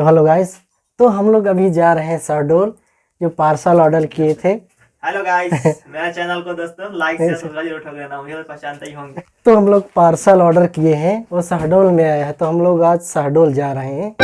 तो hello guys, तो हम लोग अभी जा रहे हैं शहडोल, जो पार्सल ऑर्डर किए थे। हेलो गाइस, मेरा चैनल को दोस्तों लाइक शेयर सब्सक्राइब जरूर ठोक देना, मुझे तो पहचानते ही होंगे। तो हम लोग पार्सल ऑर्डर किए हैं, वो शहडोल में आया है, तो हम लोग आज शहडोल जा रहे हैं।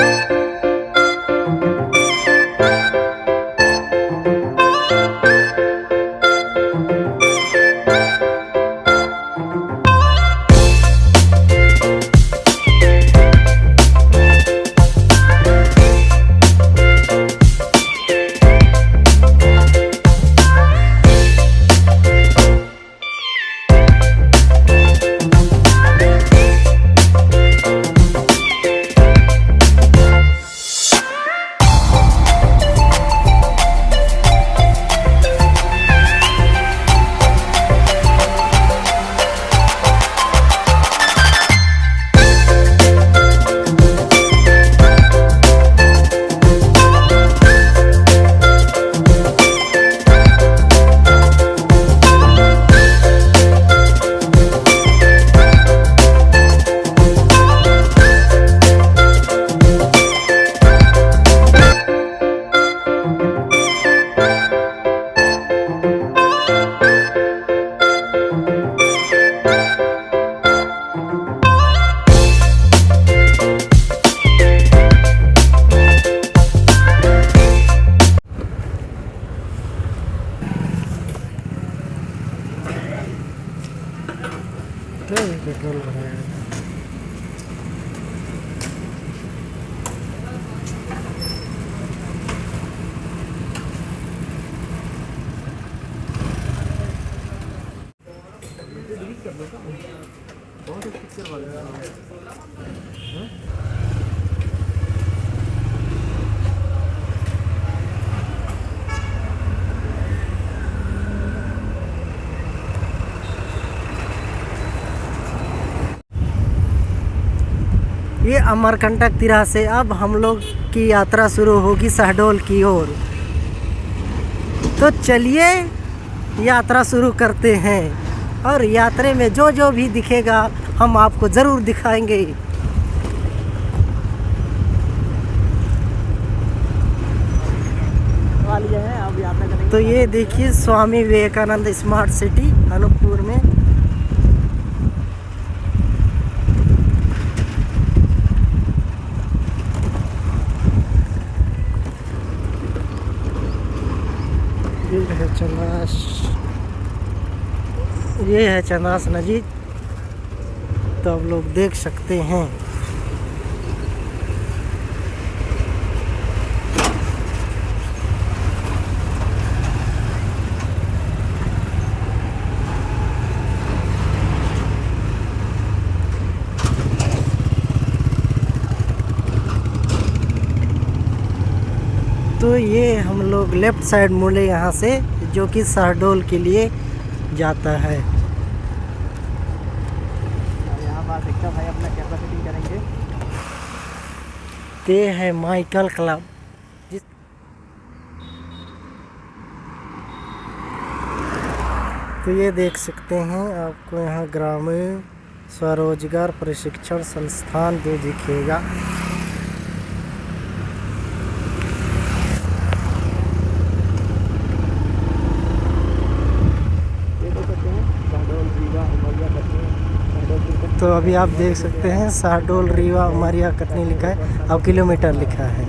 पेट्रोल भराया ये अमरकंटक तिराह से अब हम लोग की यात्रा शुरू होगी शहडोल की ओर। तो चलिए यात्रा शुरू करते हैं, और यात्रा में जो जो भी दिखेगा हम आपको ज़रूर दिखाएंगे। तो ये देखिए स्वामी विवेकानंद स्मार्ट सिटी अनूपपुर में। ये है चंद्रास नदी, तो आप लोग देख सकते हैं। तो ये हम लोग लेफ़्ट साइड मुड़े यहाँ से, जो कि शहडोल के लिए जाता है। यहाँ पर एकता भाई अपना कैमरा सेटिंग करेंगे। ये है माइकल क्लब। तो ये देख सकते हैं, आपको यहाँ ग्रामीण स्वरोजगार प्रशिक्षण संस्थान जो दिखेगा। तो अभी आप देख सकते हैं शहडोल रीवा उमरिया कटनी लिखा है, अब किलोमीटर लिखा है।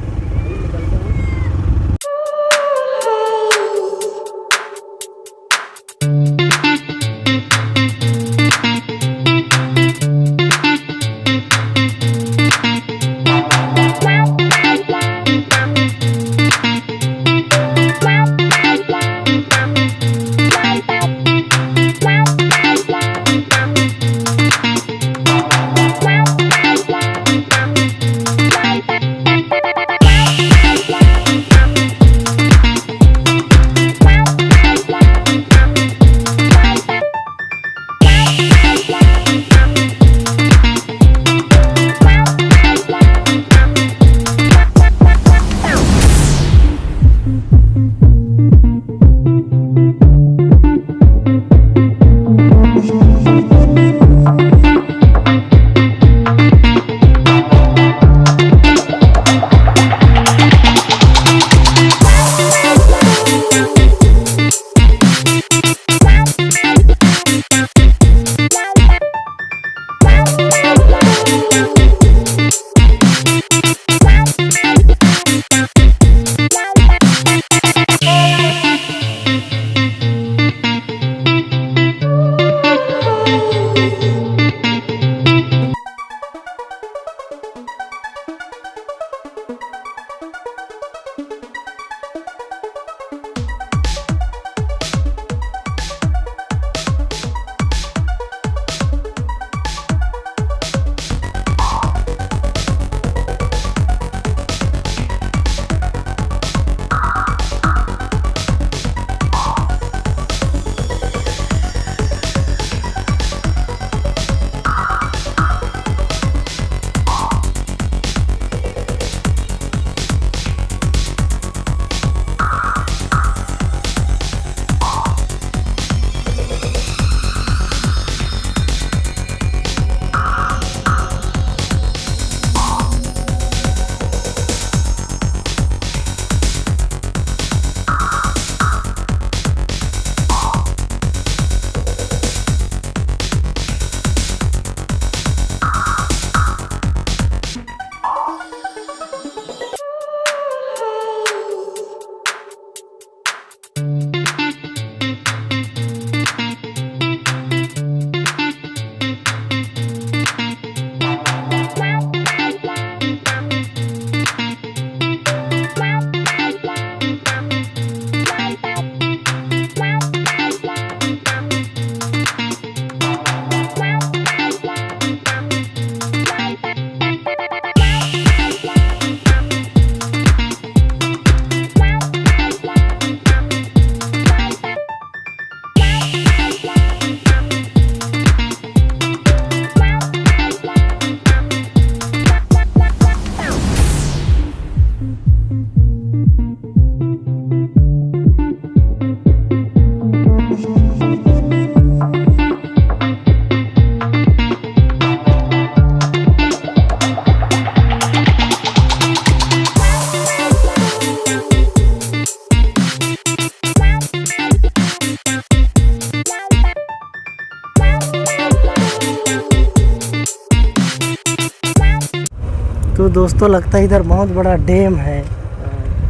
दोस्तों लगता है इधर बहुत बड़ा डैम है,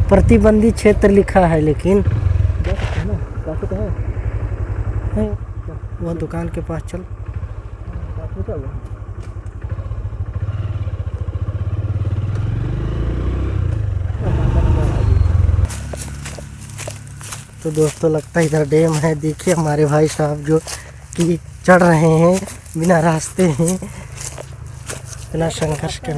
प्रतिबंधित क्षेत्र लिखा है लेकिन जा सकते हैं ना, काफी तो है। वह दुकान के पास चल। काफी तो है। तो दोस्तों लगता है इधर डैम है। देखिए हमारे भाई साहब जो कि चढ़ रहे हैं बिना रास्ते हैं, बिना संघर्ष के।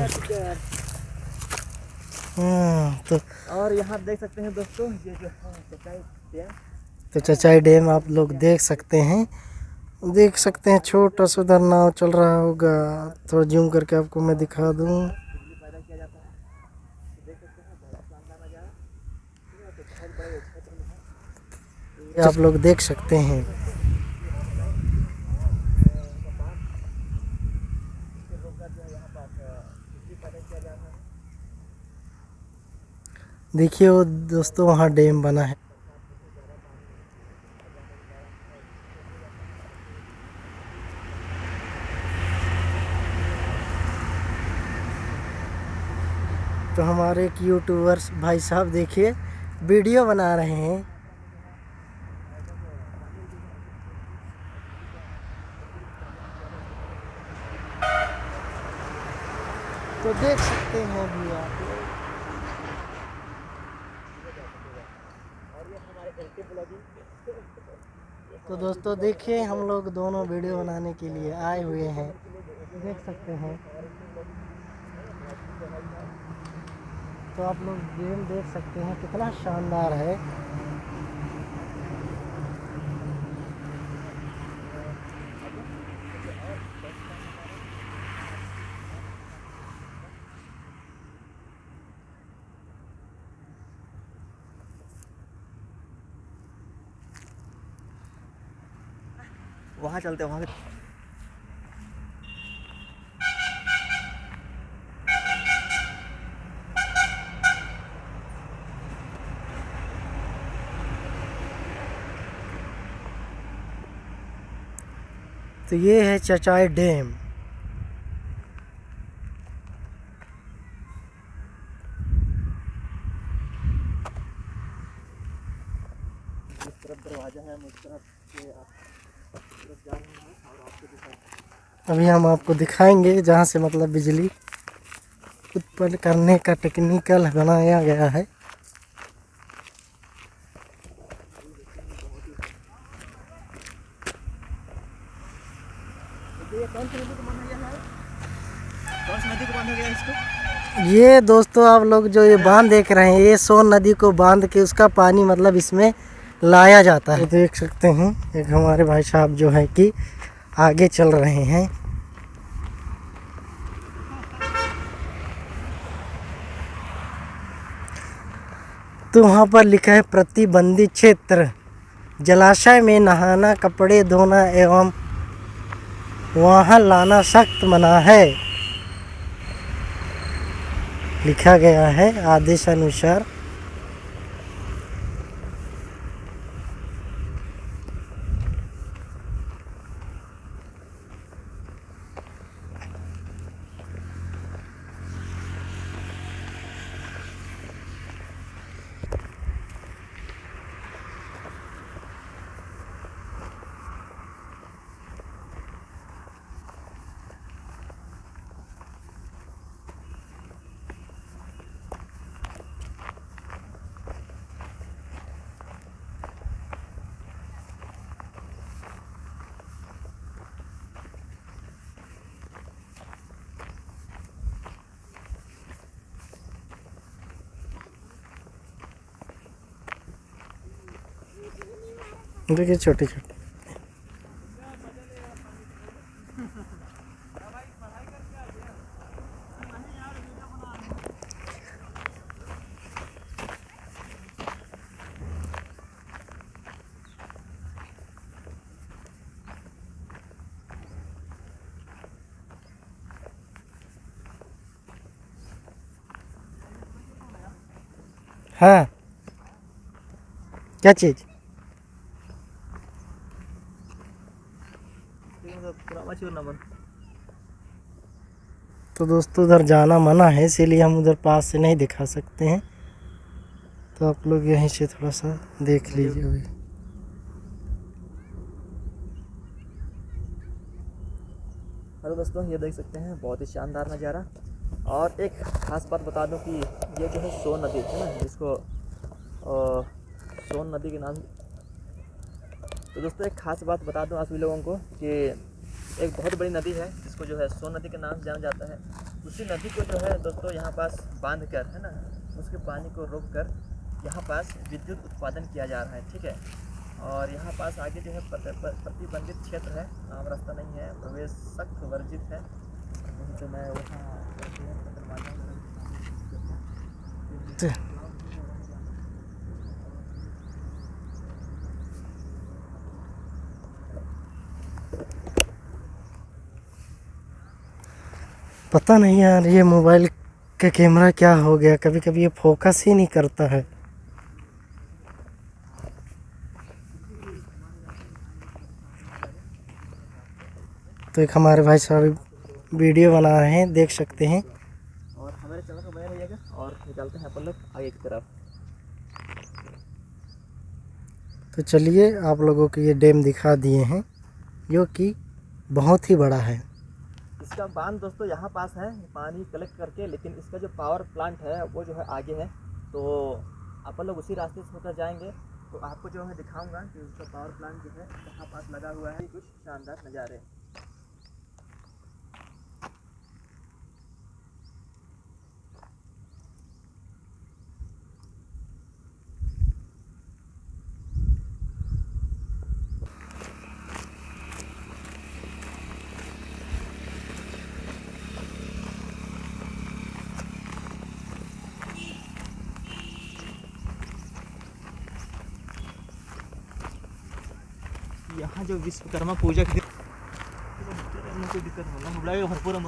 तो और यहाँ देख सकते हैं दोस्तों, ये जो है चचाई डैम। तो चचाई डैम आप लोग देख सकते हैं, छोटा सा उधर नाव चल रहा होगा। थोड़ा जूम करके आपको मैं दिखा दूं। बिजली पैदा किया जाता है, तो देख सकते हैं बड़ा शानदार नजारा। तो बहुत बड़े क्षेत्र में है, आप लोग देख सकते हैं। देखिए वो दोस्तों वहाँ डैम बना है। तो हमारे एक यूट्यूबर्स भाई साहब देखिए वीडियो बना रहे हैं। तो देख सकते हैं अभी आप। तो दोस्तों देखिए हम लोग दोनों वीडियो बनाने के लिए आए हुए हैं, देख सकते हैं। तो आप लोग गेम देख सकते हैं कितना शानदार है। वहाँ चलते हैं, वहाँ तो ये है चचाई डैम। इस तरफ दरवाजा है, हम इस तरफ से जा रहे हैं और आपको दिखा। अभी हम आपको दिखाएंगे जहाँ से मतलब बिजली उत्पन्न करने का टेक्निकल बनाया गया है। ये कौन सी नदी को बांधा गया है? कौन सी नदी को बांधा गया है इसको? ये दोस्तों आप लोग जो ये बांध देख रहे हैं, ये सोन नदी को बांध के उसका पानी मतलब इसमें लाया जाता है। तो देख सकते हैं एक हमारे भाई साहब जो है कि आगे चल रहे हैं। तो वहाँ पर लिखा है प्रतिबंधित क्षेत्र, जलाशय में नहाना, कपड़े धोना एवं वहाँ लाना सख्त मना है, लिखा गया है आदेश अनुसार। देखिए छोटे छोटे। हाँ क्या चीज़? तो दोस्तों उधर जाना मना है, इसीलिए हम उधर पास से नहीं दिखा सकते हैं, तो आप लोग यहीं से थोड़ा सा देख लीजिए अभी। हेलो दोस्तों, ये देख सकते हैं बहुत ही शानदार नज़ारा। और एक ख़ास बात बता दूं कि ये जो है सोन नदी है ना, जिसको सोन नदी के नाम। तो दोस्तों एक ख़ास बात बता दूं आप सभी लोगों को कि एक बहुत बड़ी नदी है जिसको जो है सोन नदी के नाम से जाना जाता है। उसी नदी को जो है दोस्तों यहाँ पास बांध कर है ना, उसके पानी को रोक कर यहाँ पास विद्युत उत्पादन किया जा रहा है, ठीक है। और यहाँ पास आगे जो है प्रतिबंधित क्षेत्र है, आम रास्ता नहीं है, प्रवेश सख्त वर्जित है। तो मैं वहाँ पता नहीं यार ये मोबाइल का कैमरा क्या हो गया, कभी कभी ये फोकस ही नहीं करता है। तो एक हमारे भाई साहब वीडियो बना रहे हैं, देख सकते हैं। और हमारे चैनल को बने रहिएगा और निकलते हैं अपन लोग आगे की तरफ। तो चलिए आप लोगों को ये डैम दिखा दिए हैं जो कि बहुत ही बड़ा है। इसका बांध दोस्तों यहाँ पास है पानी कलेक्ट करके, लेकिन इसका जो पावर प्लांट है वो जो है आगे है। तो अपन लोग उसी रास्ते से होकर जाएंगे, तो आपको जो है दिखाऊंगा कि उसका पावर प्लांट जो है कहाँ पास लगा हुआ है। कुछ शानदार नज़ारे। यहाँ जो विश्वकर्मा पूजा की कोई दिक्कत नहीं, भरपूर हम